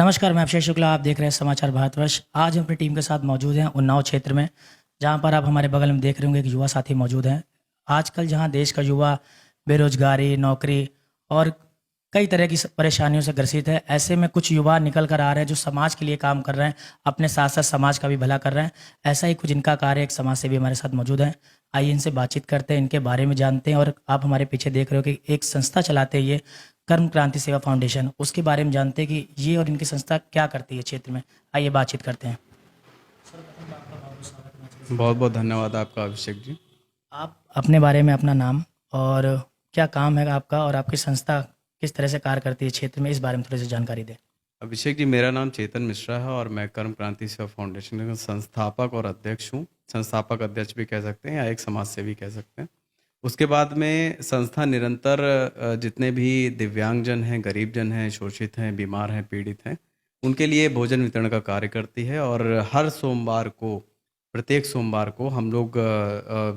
नमस्कार, मैं अभिषेक शुक्ला। आप देख रहे हैं समाचार भारतवर्ष। आज हम अपनी टीम के साथ मौजूद हैं उन्नाव क्षेत्र में, जहां पर आप हमारे बगल में देख रहे होंगे एक युवा साथी मौजूद हैं। आजकल जहां देश का युवा बेरोजगारी, नौकरी और कई तरह की परेशानियों से ग्रसित है, ऐसे में कुछ युवा निकल कर आ रहे हैं जो समाज के लिए काम कर रहे हैं, अपने साथ साथ समाज का भी भला कर रहे हैं। ऐसा ही कुछ इनका कार्य, एक समाज सेवी हमारे साथ मौजूद हैं। आइए इनसे बातचीत करते हैं, इनके बारे में जानते हैं। और आप हमारे पीछे देख रहे हो कि एक संस्था चलाते हैं, ये कर्म क्रांति सेवा फाउंडेशन, उसके बारे में जानते हैं कि ये और इनकी संस्था क्या करती है क्षेत्र में। आइए बातचीत करते हैं। बहुत बहुत धन्यवाद आपका अभिषेक जी। आप अपने बारे में, अपना नाम और क्या काम है आपका, और आपकी संस्था किस तरह से कार्य करती है क्षेत्र में, इस बारे में थोड़ी सी जानकारी दें। अभिषेक जी, मेरा नाम चेतन मिश्रा है और मैं कर्म क्रांति सेवा फाउंडेशन का संस्थापक और अध्यक्ष हूँ। संस्थापक अध्यक्ष भी कह सकते हैं या एक समाज सेवी कह सकते हैं। उसके बाद में संस्था निरंतर जितने भी दिव्यांगजन हैं, गरीब जन हैं, शोषित हैं, बीमार हैं, पीड़ित हैं, उनके लिए भोजन वितरण का कार्य करती है। और हर सोमवार को, प्रत्येक सोमवार को हम लोग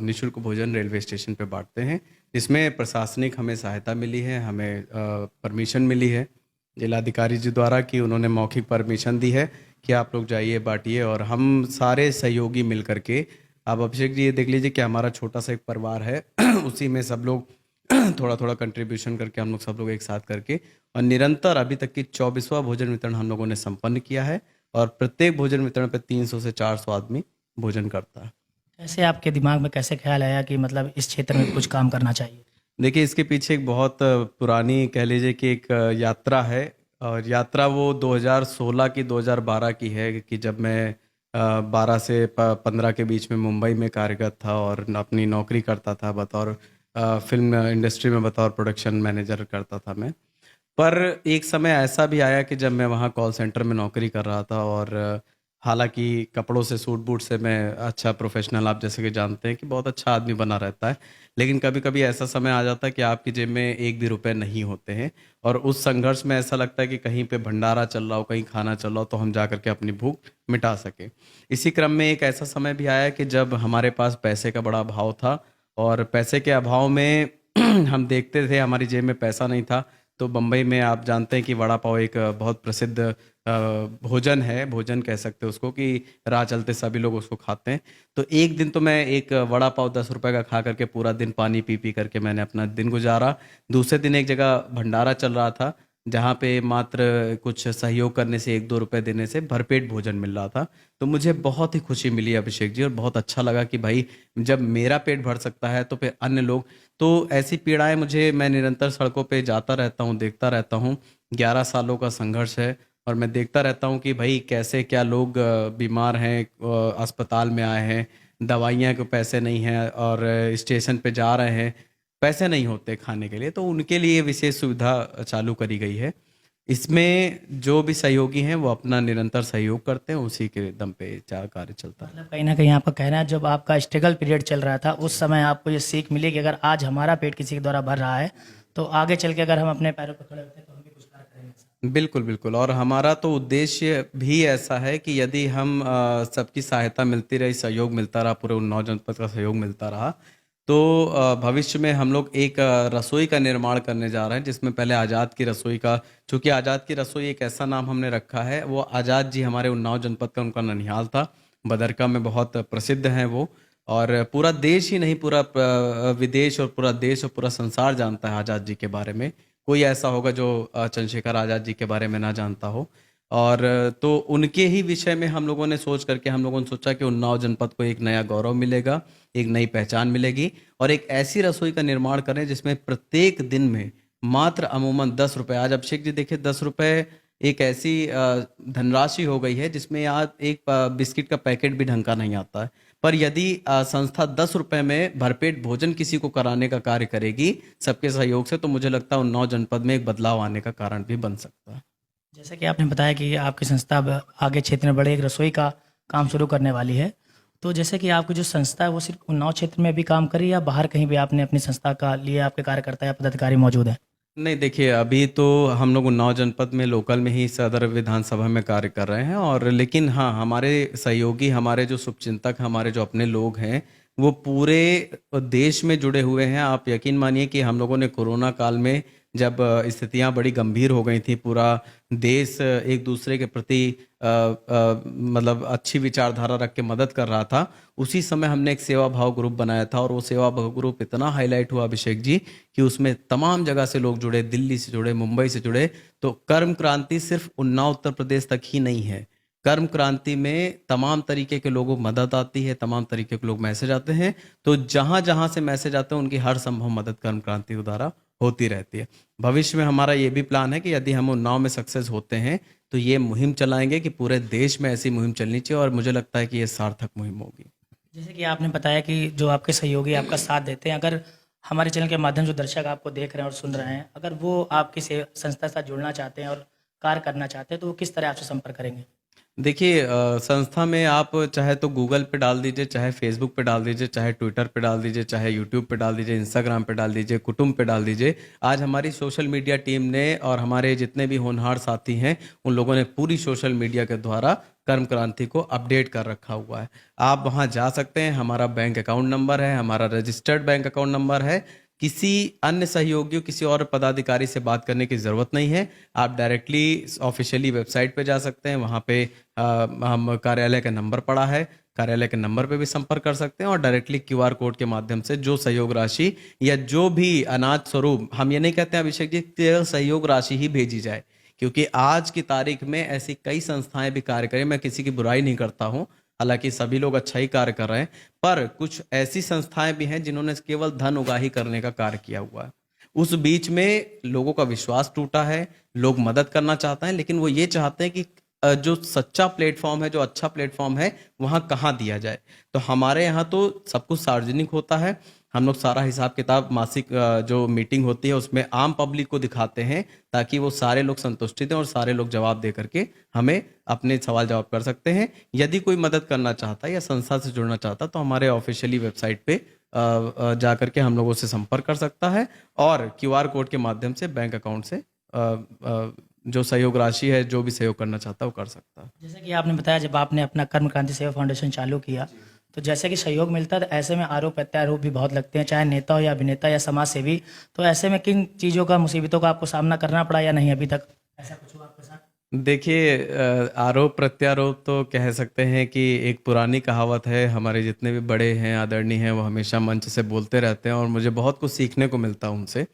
निःशुल्क भोजन रेलवे स्टेशन पे बांटते हैं, जिसमें प्रशासनिक हमें सहायता मिली है, हमें परमिशन मिली है जिलाधिकारी जी द्वारा कि उन्होंने मौखिक परमिशन दी है कि आप लोग जाइए बांटिए। और हम सारे सहयोगी मिल करके, आप अभिषेक जी ये देख लीजिए कि हमारा छोटा सा एक परिवार है उसी में सब लोग थोड़ा थोड़ा कंट्रीब्यूशन करके हम लोग सब लोग एक साथ करके, और निरंतर अभी तक की 24वां भोजन वितरण हम लोगों ने संपन्न किया है। और प्रत्येक भोजन वितरण पे 300 से 400 आदमी भोजन करता है। कैसे आपके दिमाग में कैसे ख्याल आया कि मतलब इस क्षेत्र में कुछ काम करना चाहिए? देखिए, इसके पीछे एक बहुत पुरानी कह लीजिए कि एक यात्रा है। और यात्रा वो 2016 की 2012 की है कि जब मैं 12 से 15 के बीच में मुंबई में कार्यरत था और अपनी नौकरी करता था बतौर फिल्म इंडस्ट्री में बतौर प्रोडक्शन मैनेजर करता था मैं। पर एक समय ऐसा भी आया कि जब मैं वहाँ कॉल सेंटर में नौकरी कर रहा था, और हालांकि कपड़ों से, सूट बूट से मैं अच्छा प्रोफेशनल, आप जैसे कि जानते हैं कि बहुत अच्छा आदमी बना रहता है, लेकिन कभी कभी ऐसा समय आ जाता है कि आपकी जेब में एक भी रुपए नहीं होते हैं। और उस संघर्ष में ऐसा लगता है कि कहीं पे भंडारा चल रहा हो, कहीं खाना चल रहा हो, तो हम जा करके अपनी भूख मिटा सके। इसी क्रम में एक ऐसा समय भी आया कि जब हमारे पास पैसे का बड़ा अभाव था, और पैसे के अभाव में हम देखते थे हमारी जेब में पैसा नहीं था। तो बम्बई में आप जानते हैं कि वड़ा पाव एक बहुत प्रसिद्ध भोजन है, भोजन कह सकते हैं उसको, कि राह चलते सभी लोग उसको खाते हैं। तो एक दिन तो मैं एक वड़ा पाव 10 रुपए का खा करके पूरा दिन पानी पी पी करके मैंने अपना दिन गुजारा। दूसरे दिन एक जगह भंडारा चल रहा था, जहाँ पे मात्र कुछ सहयोग करने से, 1-2 रुपए देने से भरपेट भोजन मिल रहा था। तो मुझे बहुत ही खुशी मिली अभिषेक जी, और बहुत अच्छा लगा कि भाई, जब मेरा पेट भर सकता है तो फिर अन्य लोग। तो ऐसी पीड़ाएं मुझे, मैं निरंतर सड़कों पे जाता रहता हूँ, देखता रहता हूँ। 11 सालों का संघर्ष है, और मैं देखता रहता हूँ कि भाई कैसे क्या लोग बीमार हैं, अस्पताल में आए हैं, दवाइयाँ के पैसे नहीं हैं, और स्टेशन पे जा रहे हैं, पैसे नहीं होते खाने के लिए, तो उनके लिए विशेष सुविधा चालू करी गई है। इसमें जो भी सहयोगी हैं वो अपना निरंतर सहयोग करते हैं, उसी के दम पे कार्य चलता है। मतलब कहीं ना कहीं आपका कहना है, जब आपका स्ट्रगल पीरियड चल रहा था, उस समय आपको ये सीख मिली कि अगर आज हमारा पेट किसी के द्वारा भर रहा है, तो आगे चल के अगर हम अपने पैरों पर खड़े होते हैं तो हम भी कुछ कार्य करेंगे। बिल्कुल बिल्कुल। और हमारा तो उद्देश्य भी ऐसा है कि यदि हम सबकी सहायता मिलती रही, सहयोग मिलता रहा, पूरे उन्नाव जनपद का सहयोग मिलता रहा, तो भविष्य में हम लोग एक रसोई का निर्माण करने जा रहे हैं, जिसमें पहले आज़ाद की रसोई का, चूंकि आज़ाद की रसोई एक ऐसा नाम हमने रखा है, वो आज़ाद जी हमारे उन्नाव जनपद का उनका ननिहाल था, बदरका में बहुत प्रसिद्ध हैं वो। और पूरा देश ही नहीं, पूरा विदेश और पूरा देश और पूरा संसार जानता है आज़ाद जी के बारे में। कोई ऐसा होगा जो चंद्रशेखर आज़ाद जी के बारे में ना जानता हो। और तो उनके ही विषय में हम लोगों ने सोच करके, हम लोगों ने सोचा कि उन्नाव जनपद को एक नया गौरव मिलेगा, एक नई पहचान मिलेगी, और एक ऐसी रसोई का निर्माण करें जिसमें प्रत्येक दिन में मात्र अमूमन 10 रुपए, आज अभिषेक जी देखिए 10 रुपए एक ऐसी धनराशि हो गई है जिसमें आज एक बिस्किट का पैकेट भी ढंग का नहीं आता है। पर यदि संस्था 10 रुपए में भरपेट भोजन किसी को कराने का कार्य करेगी सबके सहयोग से, तो मुझे लगता है उन्नाव जनपद में एक बदलाव आने का कारण भी बन सकता है। जैसे कि आपने बताया कि आपकी संस्था अब आगे क्षेत्र में बड़े एक रसोई का काम शुरू करने वाली है, तो जैसे कि आपकी जो संस्था है वो सिर्फ उन्नाव क्षेत्र में भी काम करी, या बाहर कहीं भी आपने अपनी संस्था का लिए आपके कार्यकर्ता या पदाधिकारी मौजूद है? नहीं, देखिए, अभी तो हम लोग उन्नाव जनपद में लोकल में ही सदर विधानसभा में कार्य कर रहे हैं। और लेकिन हाँ, हमारे सहयोगी, हमारे जो शुभचिंतक, हमारे जो अपने लोग हैं, वो पूरे देश में जुड़े हुए हैं। आप यकीन मानिए कि हम लोगों ने कोरोना काल में जब स्थितियां बड़ी गंभीर हो गई थी, पूरा देश एक दूसरे के प्रति मतलब अच्छी विचारधारा रख के मदद कर रहा था, उसी समय हमने एक सेवा भाव ग्रुप बनाया था। और वो सेवा भाव ग्रुप इतना हाईलाइट हुआ अभिषेक जी कि उसमें तमाम जगह से लोग जुड़े, दिल्ली से जुड़े, मुंबई से जुड़े। तो कर्म क्रांति सिर्फ उन्नाव उत्तर प्रदेश तक ही नहीं है। कर्म क्रांति में तमाम तरीके के लोगों को मदद आती है, तमाम तरीके के लोग मैसेज आते हैं। तो जहां जहां से मैसेज आते हैं उनकी हर संभव मदद कर्म क्रांति के द्वारा होती रहती है। भविष्य में हमारा ये भी प्लान है कि यदि हम उन्नाव में सक्सेस होते हैं तो ये मुहिम चलाएंगे कि पूरे देश में ऐसी मुहिम चलनी चाहिए, और मुझे लगता है कि ये सार्थक मुहिम होगी। जैसे कि आपने बताया कि जो आपके सहयोगी आपका साथ देते हैं, अगर हमारे चैनल के माध्यम से दर्शक आपको देख रहे हैं और सुन रहे हैं, अगर वो आपकी संस्था के साथ जुड़ना चाहते हैं और कार्य करना चाहते हैं, तो वो किस तरह आपसे संपर्क करेंगे? देखिए, संस्था में आप चाहे तो गूगल पे डाल दीजिए, चाहे फेसबुक पे डाल दीजिए, चाहे ट्विटर पे डाल दीजिए, चाहे यूट्यूब पे डाल दीजिए, इंस्टाग्राम पे डाल दीजिए, कुटुंब पे डाल दीजिए। आज हमारी सोशल मीडिया टीम ने और हमारे जितने भी होनहार साथी हैं उन लोगों ने पूरी सोशल मीडिया के द्वारा कर्म क्रांति को अपडेट कर रखा हुआ है। आप वहां जा सकते हैं, हमारा बैंक अकाउंट नंबर है, हमारा रजिस्टर्ड बैंक अकाउंट नंबर है। किसी अन्य सहयोगियों, किसी और पदाधिकारी से बात करने की ज़रूरत नहीं है। आप डायरेक्टली ऑफिशियली वेबसाइट पे जा सकते हैं, वहाँ पे हम कार्यालय का नंबर पड़ा है, कार्यालय के नंबर पे भी संपर्क कर सकते हैं। और डायरेक्टली क्यूआर कोड के माध्यम से जो सहयोग राशि या जो भी अनाज स्वरूप, हम ये नहीं कहते हैं अभिषेक जी केवल सहयोग राशि ही भेजी जाए, क्योंकि आज की तारीख में ऐसी कई संस्थाएं भी कार्य करें। मैं किसी की बुराई नहीं करता हूँ, हालांकि सभी लोग अच्छा ही कार्य कर रहे हैं, पर कुछ ऐसी संस्थाएं भी हैं जिन्होंने केवल धन उगाही करने का कार्य किया हुआ है। उस बीच में लोगों का विश्वास टूटा है, लोग मदद करना चाहते हैं, लेकिन वो ये चाहते हैं कि जो सच्चा प्लेटफॉर्म है, जो अच्छा प्लेटफॉर्म है, वहाँ कहाँ दिया जाए। तो हमारे यहाँ तो सब कुछ सार्वजनिक होता है। हम लोग सारा हिसाब किताब मासिक जो मीटिंग होती है उसमें आम पब्लिक को दिखाते हैं, ताकि वो सारे लोग संतुष्टित हैं और सारे लोग जवाब दे करके हमें अपने सवाल जवाब कर सकते हैं। यदि कोई मदद करना चाहता है या संस्था से जुड़ना चाहता है तो हमारे ऑफिशियली वेबसाइट पे जा करके हम लोगों से संपर्क कर सकता है, और क्यूआर कोड के माध्यम से बैंक अकाउंट से जो सहयोग राशि है, जो भी सहयोग करना चाहता है वो कर सकता है। जैसे कि आपने बताया, जब आपने अपना कर्म क्रांति सेवा फाउंडेशन चालू किया, तो जैसे कि सहयोग मिलता है, तो ऐसे में आरोप प्रत्यारोप भी बहुत लगते हैं, चाहे नेता हो या अभिनेता या समाज सेवी। तो ऐसे में किन चीज़ों का, मुसीबतों का आपको सामना करना पड़ा या नहीं अभी तक? ऐसा कुछ हुआ आपके साथ? देखिए, आरोप प्रत्यारोप तो कह सकते हैं कि एक पुरानी कहावत है। हमारे जितने भी बड़े हैं, आदरणीय हैं, वो हमेशा मंच से बोलते रहते हैं और मुझे बहुत कुछ सीखने को मिलता है उनसे।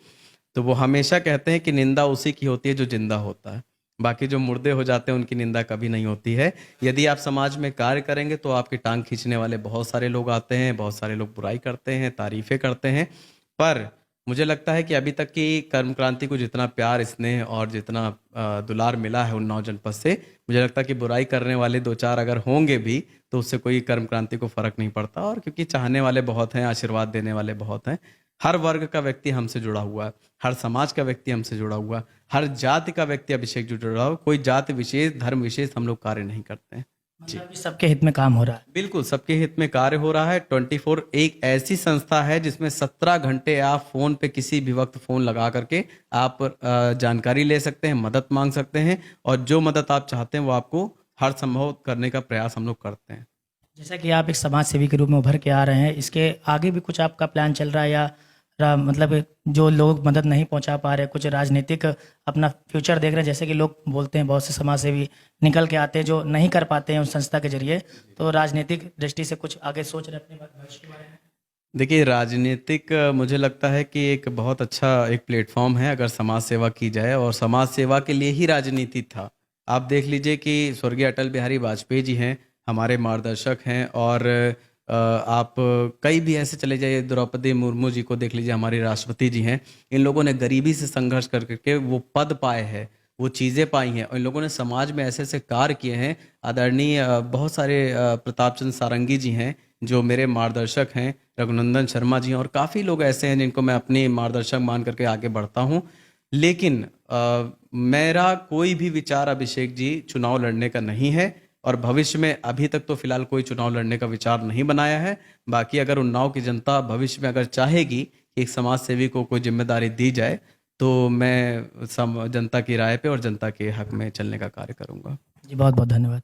तो वो हमेशा कहते हैं कि निंदा उसी की होती है जो जिंदा होता है, बाकी जो मुर्दे हो जाते हैं उनकी निंदा कभी नहीं होती है। यदि आप समाज में कार्य करेंगे तो आपकी टांग खींचने वाले बहुत सारे लोग आते हैं, बहुत सारे लोग बुराई करते हैं, तारीफें करते हैं, पर मुझे लगता है कि अभी तक की कर्म क्रांति को जितना प्यार, स्नेह और जितना दुलार मिला है उन्नाव जनपद से, मुझे लगता है कि बुराई करने वाले दो चार अगर होंगे भी तो उससे कोई कर्म क्रांति को फर्क नहीं पड़ता। और क्योंकि चाहने वाले बहुत हैं, आशीर्वाद देने वाले बहुत हैं, हर वर्ग का व्यक्ति हमसे जुड़ा हुआ है, हर समाज का व्यक्ति हमसे जुड़ा हुआ है, हर जाति का व्यक्ति अभिषेक जी जुड़ा हुआ है। कोई जाति विशेष, धर्म विशेष हम लोग कार्य नहीं करते हैं। मतलब कि सबके हित में काम हो रहा है। बिल्कुल सबके हित में कार्य हो रहा है। 24 एक ऐसी संस्था है जिसमें 17 घंटे आप फोन पे किसी भी वक्त फोन लगा करके आप जानकारी ले सकते हैं, मदद मांग सकते हैं, और जो मदद आप चाहते हैं वो आपको हर संभव करने का प्रयास हम लोग करते हैं। जैसा कि आप एक समाज सेवी के रूप में उभर के आ रहे हैं, इसके आगे भी कुछ आपका प्लान चल रहा है या मतलब जो लोग मदद नहीं पहुंचा पा रहे, कुछ राजनीतिक अपना फ्यूचर देख रहे हैं? जैसे कि लोग बोलते हैं, बहुत से समाज सेवी निकल के आते हैं जो नहीं कर पाते हैं उस संस्था के जरिए, तो राजनीतिक दृष्टि से कुछ आगे सोच रहे हैं अपने भविष्य के बारे में? देखिए, राजनीतिक मुझे लगता है कि एक बहुत अच्छा एक प्लेटफॉर्म है अगर समाज सेवा की जाए, और समाज सेवा के लिए ही राजनीति था। आप देख लीजिए कि स्वर्गीय अटल बिहारी वाजपेयी जी हैं, हमारे मार्गदर्शक हैं, और आप कई भी ऐसे चले जाइए, द्रौपदी मुर्मू जी को देख लीजिए, हमारी राष्ट्रपति जी हैं। इन लोगों ने गरीबी से संघर्ष कर करके वो पद पाए हैं, वो चीज़ें पाई हैं, और इन लोगों ने समाज में ऐसे ऐसे कार्य किए हैं। आदरणीय बहुत सारे प्रताप चंद्र सारंगी जी हैं जो मेरे मार्गदर्शक हैं, रघुनंदन शर्मा जी हैं, और काफ़ी लोग ऐसे हैं जिनको मैं अपनी मार्गदर्शक मान करके आगे बढ़ता हूँ। लेकिन मेरा कोई भी विचार अभिषेक जी चुनाव लड़ने का नहीं है, और भविष्य में अभी तक तो फिलहाल कोई चुनाव लड़ने का विचार नहीं बनाया है। बाकी अगर उन्नाव की जनता भविष्य में अगर चाहेगी कि एक समाज सेवी को कोई जिम्मेदारी दी जाए तो मैं जनता की राय पे और जनता के हक में चलने का कार्य करूंगा। जी, बहुत बहुत धन्यवाद।